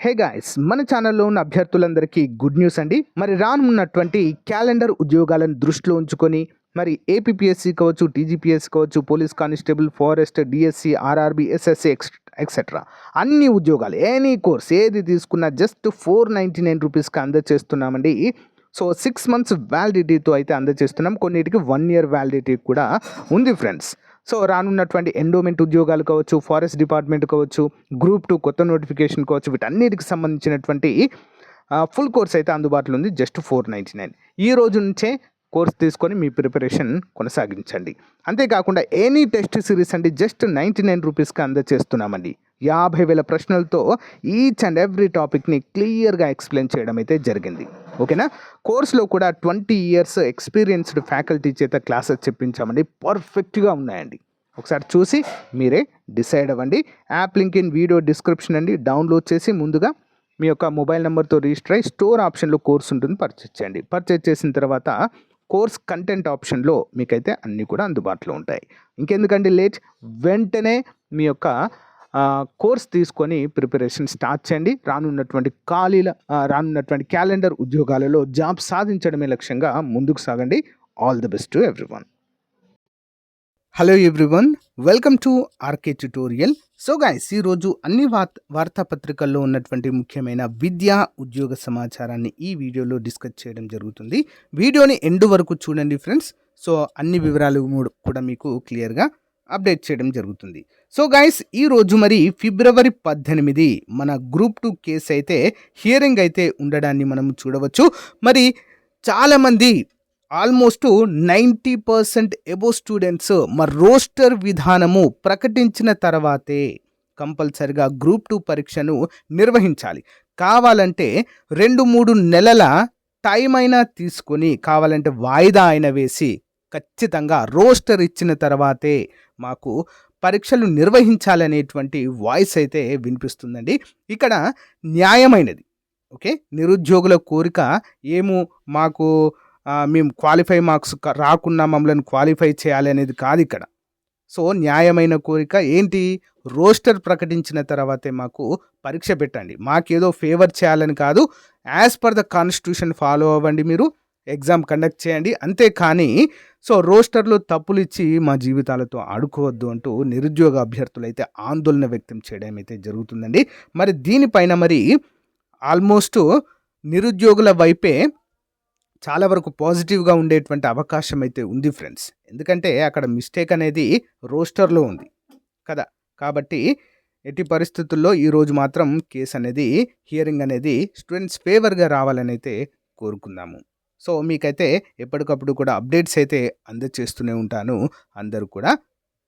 Hey guys, మన ఛానల్లో ఉన్న అభ్యర్థులందరికీ గుడ్ న్యూస్ అండి. మరి రానున్నటువంటి క్యాలెండర్ ఉద్యోగాలను దృష్టిలో ఉంచుకొని మరి ఏపీపీఎస్సీ కావచ్చు, టీజీపీఎస్సీ కావచ్చు, police constable, forest, DSC, RRB, SSC etcetera అన్ని ఉద్యోగాలు ఎనీ కోర్స్ ఏది తీసుకున్నా జస్ట్ 499 రూపీస్కి అందజేస్తున్నామండి. సో 6 మంత్స్ వ్యాలిడిటీతో అయితే అందజేస్తున్నాం. కొన్నిటికి 1 ఇయర్ వ్యాలిడిటీ కూడా ఉంది ఫ్రెండ్స్. సో రానున్నటువంటి ఎండోమెంట్ ఉద్యోగాలు కావచ్చు, ఫారెస్ట్ డిపార్ట్మెంట్ కావచ్చు, గ్రూప్ 2 కొత్త నోటిఫికేషన్ కావచ్చు, వీటన్నిటికి సంబంధించినటువంటి ఫుల్ కోర్స్ అయితే అందుబాటులో ఉంది. జస్ట్ 499. ఈ రోజు నుంచే కోర్స్ తీసుకొని మీ ప్రిపరేషన్ కొనసాగించండి. అంతేకాకుండా ఎనీ టెస్ట్ సిరీస్ అండి జస్ట్ 99 రూపీస్కి అందజేస్తున్నామండి. 50,000 ప్రశ్నలతో ఈచ్ అండ్ ఎవ్రీ టాపిక్ని క్లియర్గా ఎక్స్ప్లెయిన్ చేయడం అయితే జరిగింది. ఓకేనా. కోర్సులో కూడా 20 ఇయర్స్ ఎక్స్పీరియన్స్డ్ ఫ్యాకల్టీ చేత క్లాసెస్ చెప్పించామండి. పర్ఫెక్ట్గా ఉన్నాయండి. ఒకసారి చూసి మీరే డిసైడ్ అవ్వండి. App link in video description అండి. డౌన్లోడ్ చేసి ముందుగా మీ యొక్క మొబైల్ నెంబర్తో రిజిస్టర్ అయ్యి స్టోర్ ఆప్షన్లో కోర్స్ ఉంటుంది, పర్చేజ్ చేయండి. పర్చేజ్ చేసిన తర్వాత కోర్స్ కంటెంట్ ఆప్షన్లో మీకైతే అన్నీ కూడా అందుబాటులో ఉంటాయి. ఇంకెందుకండి లేట్, వెంటనే మీ యొక్క కోర్స్ తీసుకొని ప్రిపరేషన్ స్టార్ట్ చేయండి. రానున్నటువంటి క్యాలెండర్ ఉద్యోగాలలో జాబ్ సాధించడమే లక్ష్యంగా ముందుకు సాగండి. All the best to everyone. Hello everyone, welcome to RK tutorial. So guys, ఈరోజు అన్ని వార్తాపత్రికల్లో ఉన్నటువంటి ముఖ్యమైన విద్యా ఉద్యోగ సమాచారాన్ని ఈ వీడియోలో డిస్కస్ చేయడం జరుగుతుంది. వీడియోని ఎండ్ వరకు చూడండి ఫ్రెండ్స్. సో అన్ని వివరాలు కూడా మీకు క్లియర్గా అప్డేట్ చేయడం జరుగుతుంది. సో గైస్, ఈరోజు మరి ఫిబ్రవరి 18 మన గ్రూప్ 2 కేసు అయితే హియరింగ్ అయితే ఉండడాన్ని మనం చూడవచ్చు. మరి చాలామంది ఆల్మోస్ట్ 90% ఎబో స్టూడెంట్స్ మరి రోస్టర్ విధానము ప్రకటించిన తర్వాతే కంపల్సరిగా గ్రూప్ 2 పరీక్షను నిర్వహించాలి. కావాలంటే 2-3 నెలల టైం అయినా తీసుకొని, కావాలంటే వాయిదా అయినా వేసి ఖచ్చితంగా రోస్టర్ ఇచ్చిన తర్వాతే మాకు పరీక్షలు నిర్వహించాలనేటువంటి వాయిస్ అయితే వినిపిస్తుందండి. ఇక్కడ న్యాయమైనది. ఓకే, నిరుద్యోగుల కోరిక ఏమో మాకు మేము క్వాలిఫై మార్క్స్ రాకున్నా మమ్మల్ని క్వాలిఫై చేయాలి అనేది కాదు ఇక్కడ. సో న్యాయమైన కోరిక ఏంటి, రోస్టర్ ప్రకటించిన తర్వాతే మాకు పరీక్ష పెట్టండి. మాకేదో ఫేవర్ చేయాలని కాదు, as per the constitution follow అవ్వండి, మీరు ఎగ్జామ్ కండక్ట్ చేయండి. అంతేకాని సో రోస్టర్లో తప్పులు ఇచ్చి మా జీవితాలతో ఆడుకోవద్దు అంటూ నిరుద్యోగ అభ్యర్థులు అయితే ఆందోళన వ్యక్తం చేయడం అయితే జరుగుతుందండి. మరి దీనిపైన మరి ఆల్మోస్ట్ నిరుద్యోగుల వైపే చాలా వరకు పాజిటివ్గా ఉండేటువంటి అవకాశం అయితే ఉంది ఫ్రెండ్స్. ఎందుకంటే అక్కడ మిస్టేక్ అనేది రోస్టర్లో ఉంది కదా. కాబట్టి ఎట్టి పరిస్థితుల్లో ఈరోజు మాత్రం కేసు అనేది హియరింగ్ అనేది స్టూడెంట్స్ ఫేవర్గా రావాలని అయితే కోరుకుందాము. సో మీకైతే ఎప్పటికప్పుడు కూడా అప్డేట్స్ అయితే అందజేస్తూనే ఉంటాను, అందరూ కూడా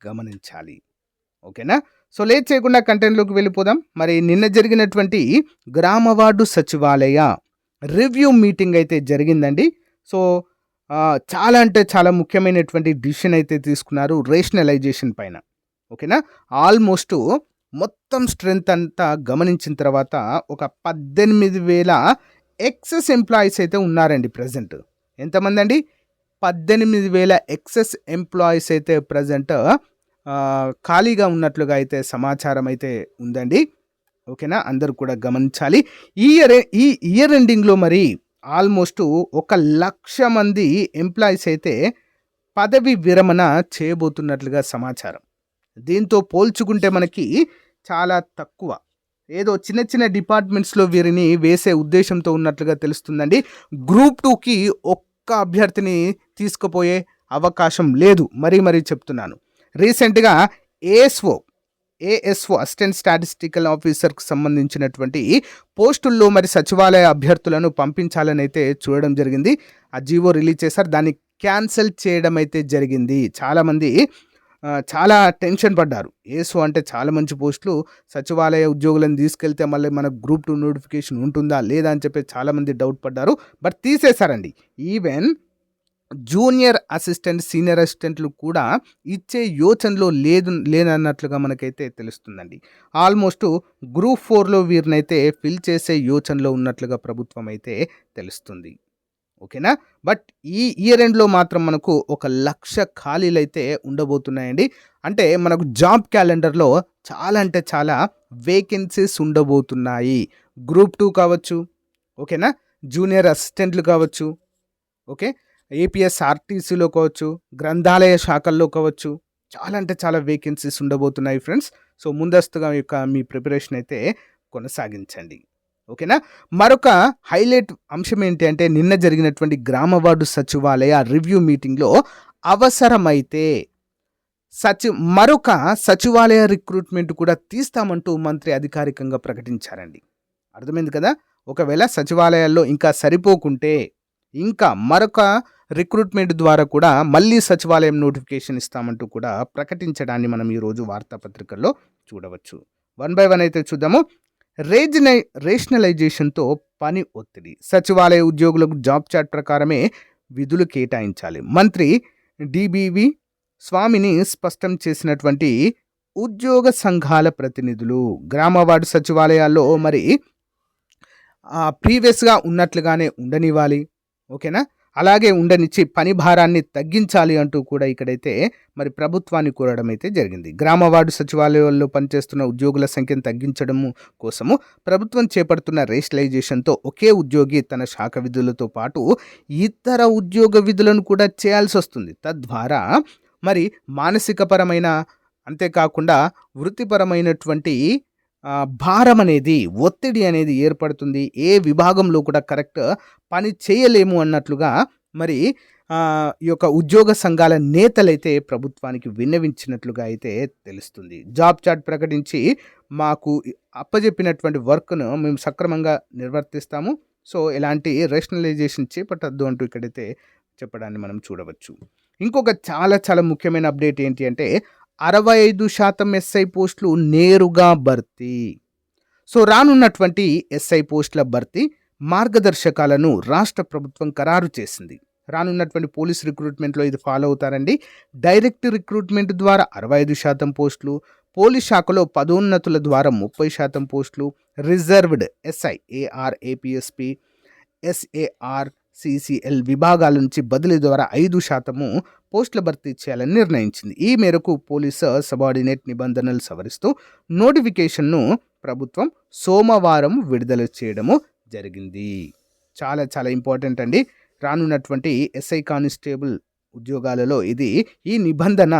గమనించాలి. ఓకేనా. సో లేట్ చేయకుండా కంటెంట్లోకి వెళ్ళిపోదాం. మరి నిన్న జరిగినటువంటి గ్రామ వార్డు సచివాలయ రివ్యూ మీటింగ్ అయితే జరిగిందండి. సో చాలా అంటే చాలా ముఖ్యమైనటువంటి డిసిషన్ అయితే తీసుకున్నారు రేషనలైజేషన్ పైన. ఓకేనా. ఆల్మోస్ట్ మొత్తం స్ట్రెంత్ అంతా గమనించిన తర్వాత ఒక 18,000 ఎక్సెస్ ఎంప్లాయీస్ అయితే ఉన్నారండి ప్రజెంట్. ఎంతమంది అండి? 18,000 ఎక్సెస్ ఎంప్లాయీస్ అయితే ప్రజెంట్ ఖాళీగా ఉన్నట్లుగా అయితే సమాచారం అయితే ఉందండి. ఓకేనా, అందరూ కూడా గమనించాలి. ఈ ఇయర్ ఎండింగ్లో మరి ఆల్మోస్ట్ 1,00,000 మంది ఎంప్లాయీస్ అయితే పదవి విరమణ చేయబోతున్నట్లుగా సమాచారం. దీంతో పోల్చుకుంటే మనకి చాలా తక్కువ, ఏదో చిన్న చిన్న డిపార్ట్మెంట్స్లో వీరిని వేసే ఉద్దేశంతో ఉన్నట్లుగా తెలుస్తుందండి. గ్రూప్ 2కి ఒక్క అభ్యర్థిని తీసుకుపోయే అవకాశం లేదు, మరీ చెప్తున్నాను. రీసెంట్గా ఏఎస్ఓ అసిస్టెంట్ స్టాటిస్టికల్ ఆఫీసర్కి సంబంధించినటువంటి పోస్టుల్లో మరి సచివాలయ అభ్యర్థులను పంపించాలని అయితే చూడడం జరిగింది. ఆ జీవో రిలీజ్ చేశారు, దాన్ని క్యాన్సిల్ చేయడం అయితే జరిగింది. చాలామంది చాలా టెన్షన్ పడ్డారు. ఏసో అంటే చాలా మంచి పోస్టులు, సచివాలయ ఉద్యోగులను తీసుకెళ్తే మళ్ళీ మనకు గ్రూప్ 2 నోటిఫికేషన్ ఉంటుందా లేదా అని చెప్పి చాలామంది డౌట్ పడ్డారు. బట్ తీసేశారండి. ఈవెన్ జూనియర్ అసిస్టెంట్, సీనియర్ అసిస్టెంట్లు కూడా ఇచ్చే యోచనలో లేనన్నట్లుగా మనకైతే తెలుస్తుందండి. ఆల్మోస్ట్ గ్రూప్ 4లో వీరినైతే ఫిల్ చేసే యోచనలో ఉన్నట్లుగా ప్రభుత్వం అయితే తెలుస్తుంది. ఓకేనా. బట్ ఈ ఇయర్ ఎండ్లో మాత్రం మనకు 1,00,000 ఖాళీలు అయితే ఉండబోతున్నాయండి. అంటే మనకు జాబ్ క్యాలెండర్లో చాలా అంటే చాలా వేకెన్సీస్ ఉండబోతున్నాయి. గ్రూప్ 2 కావచ్చు, ఓకేనా, జూనియర్ అసిస్టెంట్లు కావచ్చు, ఓకే, ఏపీఎస్ ఆర్టీసీలో కావచ్చు, గ్రంథాలయ శాఖల్లో కావచ్చు, చాలా అంటే చాలా వేకెన్సీస్ ఉండబోతున్నాయి ఫ్రెండ్స్. సో ముందస్తుగా మీ ప్రిపరేషన్ అయితే కొనసాగించండి, ఓకేనా. మరొక హైలైట్ అంశం ఏంటి అంటే నిన్న జరిగినటువంటి గ్రామ వార్డు సచివాలయ రివ్యూ మీటింగ్లో అవసరమైతే మరొక సచివాలయ రిక్రూట్మెంట్ కూడా తీస్తామంటూ మంత్రి అధికారికంగా ప్రకటించారండి. అర్థమైంది కదా. ఒకవేళ సచివాలయాల్లో ఇంకా సరిపోకుంటే ఇంకా మరొక రిక్రూట్మెంట్ ద్వారా కూడా మళ్ళీ సచివాలయం నోటిఫికేషన్ ఇస్తామంటూ కూడా ప్రకటించడాన్ని మనం ఈరోజు వార్తాపత్రికల్లో చూడవచ్చు. 1 by 1 అయితే చూద్దాము. రేషనలైజేషన్తో పని ఒత్తిడి, సచివాలయ ఉద్యోగులకు జాబ్ చార్ట్ ప్రకారమే విధులు కేటాయించాలి. మంత్రి డిబివి స్వామిని స్పష్టం చేసినటువంటి ఉద్యోగ సంఘాల ప్రతినిధులు గ్రామ వార్డు సచివాలయాల్లో మరి ప్రీవియస్గా ఉన్నట్లుగానే ఉండనివ్వాలి, ఓకేనా, అలాగే ఉండనిచ్చి పని భారాన్ని తగ్గించాలి అంటూ కూడా ఇక్కడైతే మరి ప్రభుత్వాన్ని కోరడం అయితే జరిగింది. గ్రామ వార్డు సచివాలయాల్లో పనిచేస్తున్న ఉద్యోగుల సంఖ్యను తగ్గించడం కోసము ప్రభుత్వం చేపడుతున్న రేషనలైజేషన్తో ఒకే ఉద్యోగి తన శాఖ విధులతో పాటు ఇతర ఉద్యోగ విధులను కూడా చేయాల్సి వస్తుంది. తద్వారా మరి మానసికపరమైన అంతేకాకుండా వృత్తిపరమైనటువంటి భారం అనేది, ఒత్తిడి అనేది ఏర్పడుతుంది. ఏ విభాగంలో కూడా కరెక్ట్ పని చేయలేము అన్నట్లుగా మరి ఈ యొక్క ఉద్యోగ సంఘాల నేతలైతే ప్రభుత్వానికి విన్నవించినట్లుగా అయితే తెలుస్తుంది. జాబ్ చార్ట్ ప్రకటించి మాకు అప్పజెప్పినటువంటి వర్క్ను మేము సక్రమంగా నిర్వర్తిస్తాము, సో ఎలాంటి రేషనలైజేషన్ చేపట్టద్దు అంటూ ఇక్కడైతే చెప్పడాన్ని మనం చూడవచ్చు. ఇంకొక చాలా చాలా ముఖ్యమైన అప్డేట్ ఏంటి అంటే 65% ఎస్ఐ పోస్టులు నేరుగా భర్తీ. సో రానున్నటువంటి ఎస్ఐ పోస్టుల భర్తీ మార్గదర్శకాలను రాష్ట్ర ప్రభుత్వం ఖరారు చేసింది. రానున్నటువంటి పోలీస్ రిక్రూట్మెంట్లో ఇది ఫాలో అవుతారండి. డైరెక్ట్ రిక్రూట్మెంట్ ద్వారా 65% పోస్టులు, పోలీస్ శాఖలో పదోన్నతుల ద్వారా 30% పోస్టులు, reserved SI, AR, APSP, SAR, CCL విభాగాల నుంచి బదిలీ ద్వారా 5% పోస్టుల భర్తీ చేయాలని నిర్ణయించింది. ఈ మేరకు పోలీసు సబార్డినేట్ నిబంధనలు సవరిస్తూ నోటిఫికేషన్ను ప్రభుత్వం సోమవారం విడుదల చేయడము జరిగింది. చాలా చాలా ఇంపార్టెంట్ అండి. రానున్నటువంటి ఎస్ఐ కానిస్టేబుల్ ఉద్యోగాలలో ఈ నిబంధన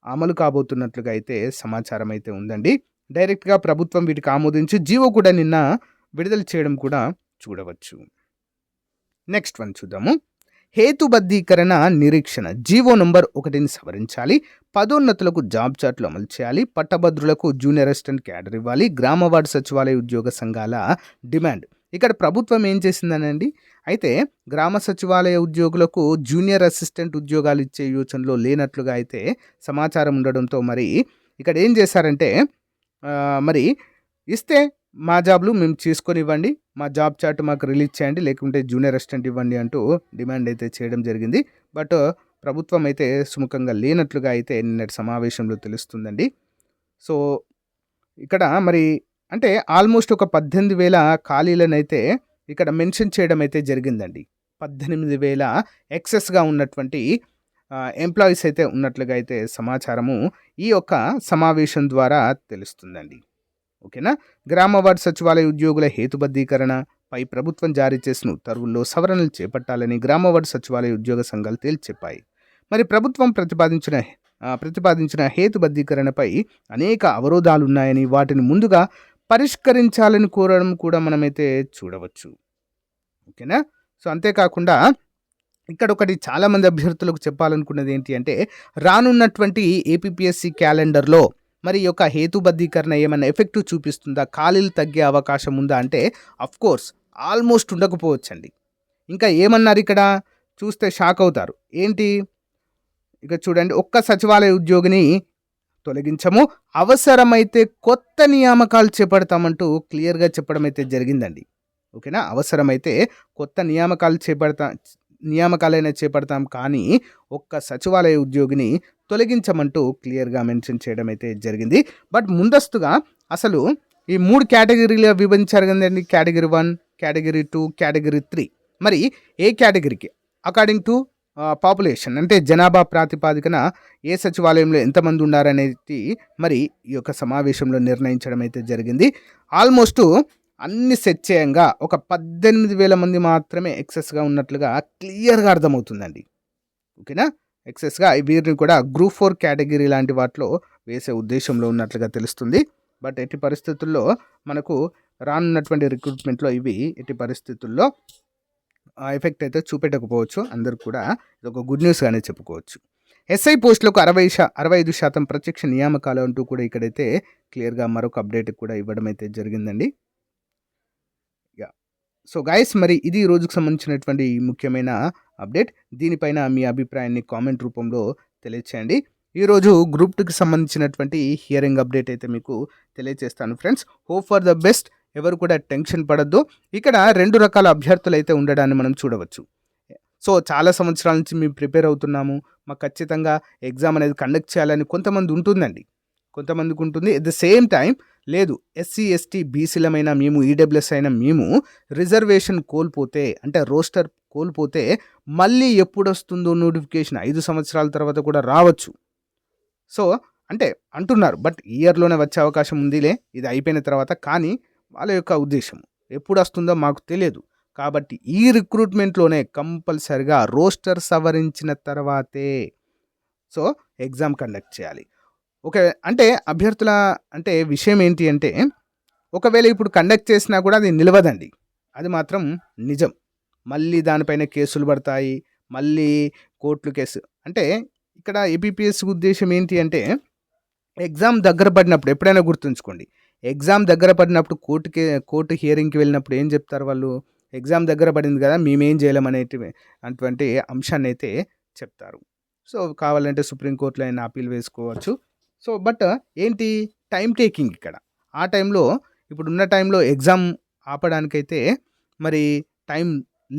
అమలు కాబోతున్నట్లుగా అయితే సమాచారం అయితే ఉందండి. డైరెక్ట్గా ప్రభుత్వం వీటికి ఆమోదించి జీవో కూడా నిన్న విడుదల చేయడం కూడా చూడవచ్చు. నెక్స్ట్ వన్ చూద్దాము. హేతుబద్ధీకరణ నిరీక్షణ జీవో నంబర్ 1ని సవరించాలి. పదోన్నతులకు జాబ్ చార్ట్లు అమలు చేయాలి. పట్టభద్రులకు జూనియర్ అసిస్టెంట్ క్యాడర్ ఇవ్వాలి. గ్రామ వార్డు సచివాలయ ఉద్యోగ సంఘాల డిమాండ్. ఇక్కడ ప్రభుత్వం ఏం చేసిందనండి, అయితే గ్రామ సచివాలయ ఉద్యోగులకు జూనియర్ అసిస్టెంట్ ఉద్యోగాలు ఇచ్చే యోచనలో లేనట్లుగా అయితే సమాచారం ఉండడంతో మరి ఇక్కడ ఏం చేశారంటే మరి ఇస్తే మా జాబ్లు మేము చేసుకొని ఇవ్వండి, మా జాబ్ చార్ట్ మాకు రిలీజ్ చేయండి, లేకుంటే జూనియర్ అసిస్టెంట్ ఇవ్వండి అంటూ డిమాండ్ అయితే చేయడం జరిగింది. బట్ ప్రభుత్వం అయితే సుముఖంగా లేనట్లుగా అయితే నిన్నటి సమావేశంలో తెలుస్తుందండి. సో ఇక్కడ మరి అంటే ఆల్మోస్ట్ ఒక 18,000 ఖాళీలను అయితే ఇక్కడ మెన్షన్ చేయడం అయితే జరిగిందండి. 18,000 ఎక్సెస్గా ఉన్నటువంటి ఎంప్లాయీస్ అయితే ఉన్నట్లుగా అయితే సమాచారము ఈ యొక్క సమావేశం ద్వారా తెలుస్తుందండి, ఓకేనా. గ్రామ వార్డు సచివాలయ ఉద్యోగుల హేతుబద్ధీకరణపై ప్రభుత్వం జారీ చేసిన ఉత్తర్వుల్లో సవరణలు చేపట్టాలని గ్రామ వార్డు సచివాలయ ఉద్యోగ సంఘాలు తేల్చెప్పాయి. మరి ప్రభుత్వం ప్రతిపాదించిన హేతుబద్ధీకరణపై అనేక అవరోధాలు ఉన్నాయని, వాటిని ముందుగా పరిష్కరించాలని కోరడం కూడా మనమైతే చూడవచ్చు, ఓకేనా. సో అంతేకాకుండా ఇక్కడ ఒకటి చాలామంది అభ్యర్థులకు చెప్పాలనుకున్నది ఏంటి అంటే రానున్నటువంటి ఏపీపీఎస్సీ క్యాలెండర్లో మరి యొక్క హేతుబద్ధీకరణ ఏమైనా ఎఫెక్టివ్ చూపిస్తుందా, ఖాళీలు తగ్గే అవకాశం ఉందా అంటే అఫ్కోర్స్ ఆల్మోస్ట్ ఉండకపోవచ్చండి. ఇంకా ఏమన్నారు ఇక్కడ చూస్తే షాక్ అవుతారు. ఏంటి ఇక చూడండి, ఒక్క సచివాలయ ఉద్యోగిని తొలగించము, అవసరమైతే కొత్త నియామకాలు చేపడతామంటూ క్లియర్గా చెప్పడం అయితే జరిగిందండి, ఓకేనా. అవసరమైతే కొత్త నియామకాలైనా చేపడతాం, కానీ ఒక్క సచివాలయ ఉద్యోగిని తొలగించమంటూ క్లియర్గా మెన్షన్ చేయడం అయితే జరిగింది. బట్ ముందస్తుగా అసలు ఈ 3 కేటగిరీలుగా విభజించారు కదండి, కేటగిరీ 1, కేటగిరీ 2, కేటగిరీ 3. మరి ఏ కేటగిరీకి అకార్డింగ్ టు పాపులేషన్ అంటే జనాభా ప్రాతిపాదికన ఏ సచివాలయంలో ఎంతమంది ఉన్నారనేది మరి ఈ యొక్క సమావేశంలో నిర్ణయించడం అయితే జరిగింది. ఆల్మోస్ట్ అన్ని సెట్ చేయంగా ఒక 18,000 మంది మాత్రమే ఎక్సెస్గా ఉన్నట్లుగా క్లియర్గా అర్థమవుతుందండి. ఓకేనా, ఎక్సెస్గా వీరిని కూడా గ్రూప్ 4 కేటగిరీ లాంటి వాటిలో వేసే ఉద్దేశంలో ఉన్నట్లుగా తెలుస్తుంది. బట్ ఎట్టి పరిస్థితుల్లో మనకు రానున్నటువంటి రిక్రూట్మెంట్లో ఇవి ఎట్టి పరిస్థితుల్లో ఎఫెక్ట్ అయితే చూపెట్టకపోవచ్చు. అందరికి కూడా ఇది ఒక గుడ్ న్యూస్ గానే చెప్పుకోవచ్చు. ఎస్ఐ పోస్టులకు 65% ప్రత్యక్ష నియామకాలు అంటూ కూడా ఇక్కడైతే క్లియర్గా మరొక అప్డేట్ కూడా ఇవ్వడం అయితే జరిగిందండి. సో గైస్, మరి ఇది ఈ రోజుకు సంబంధించినటువంటి ముఖ్యమైన అప్డేట్. దీనిపైన మీ అభిప్రాయాన్ని కామెంట్ రూపంలో తెలియచేయండి. ఈరోజు గ్రూప్ 2కి సంబంధించినటువంటి హియరింగ్ అప్డేట్ అయితే మీకు తెలియజేస్తాను friends. Hope for the best. ఎవరు కూడా టెన్షన్ పడద్దు. ఇక్కడ 2 రకాల అభ్యర్థులు అయితే ఉండడాన్ని మనం చూడవచ్చు. సో చాలా సంవత్సరాల నుంచి మేము ప్రిపేర్ అవుతున్నాము, మాకు ఖచ్చితంగా ఎగ్జామ్ అనేది కండక్ట్ చేయాలని కొంతమంది ఉంటుందండి, కొంతమందికి ఉంటుంది. ఎట్ ద సేమ్ టైం లేదు, ఎస్సీ ఎస్టీ బీసీలమైన మేము, ఈడబ్ల్యూఎస్ అయిన మేము రిజర్వేషన్ కోల్పోతే అంటే రోస్టర్ కోల్పోతే మళ్ళీ ఎప్పుడు వస్తుందో నోటిఫికేషన్ 5 సంవత్సరాల తర్వాత కూడా రావచ్చు. సో అంటే అంటున్నారు, బట్ ఇయర్లోనే వచ్చే అవకాశం ఉందిలే ఇది అయిపోయిన తర్వాత. కానీ వాళ్ళ యొక్క ఉద్దేశం ఎప్పుడు వస్తుందో మాకు తెలియదు. కాబట్టి ఈ రిక్రూట్మెంట్లోనే కంపల్సరిగా రోస్టర్ సవరించిన తర్వాతే సో ఎగ్జామ్ కండక్ట్ చేయాలి. ఓకే, అంటే అభ్యర్థుల అంటే విషయం ఏంటి అంటే, ఒకవేళ ఇప్పుడు కండక్ట్ చేసినా కూడా అది నిలవదండి, అది మాత్రం నిజం. మళ్ళీ దానిపైన కేసులు పడతాయి, మళ్ళీ కోర్టులు కేసు. అంటే ఇక్కడ ఏపీపీఎస్ ఉద్దేశం ఏంటి అంటే, ఎగ్జామ్ దగ్గర పడినప్పుడు ఎప్పుడైనా గుర్తుంచుకోండి, ఎగ్జామ్ దగ్గర పడినప్పుడు కోర్టు హియరింగ్కి వెళ్ళినప్పుడు ఏం చెప్తారు వాళ్ళు, ఎగ్జామ్ దగ్గర పడింది కదా మేమేం అటువంటి అంశాన్ని అయితే చెప్తారు. సో కావాలంటే సుప్రీంకోర్టులో అయినా అప్పీల్ వేసుకోవచ్చు. సో బట్ ఏంటి టైం టేకింగ్ ఇక్కడ. ఆ టైంలో ఇప్పుడున్న టైంలో ఎగ్జామ్ ఆపడానికైతే మరి టైం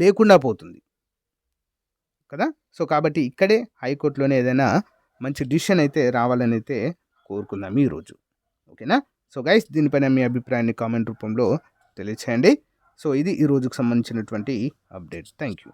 లేకుండా పోతుంది కదా. సో కాబట్టి ఇక్కడే హైకోర్టులోనే ఏదైనా మంచి డిసిషన్ అయితే రావాలని అయితే కోరుకుందాం ఈరోజు. ఓకేనా. సో గైస్, దీనిపైన మీ అభిప్రాయాన్ని కామెంట్ రూపంలో తెలియచేయండి. సో ఇది ఈ రోజుకు సంబంధించినటువంటి అప్డేట్స్. Thank you.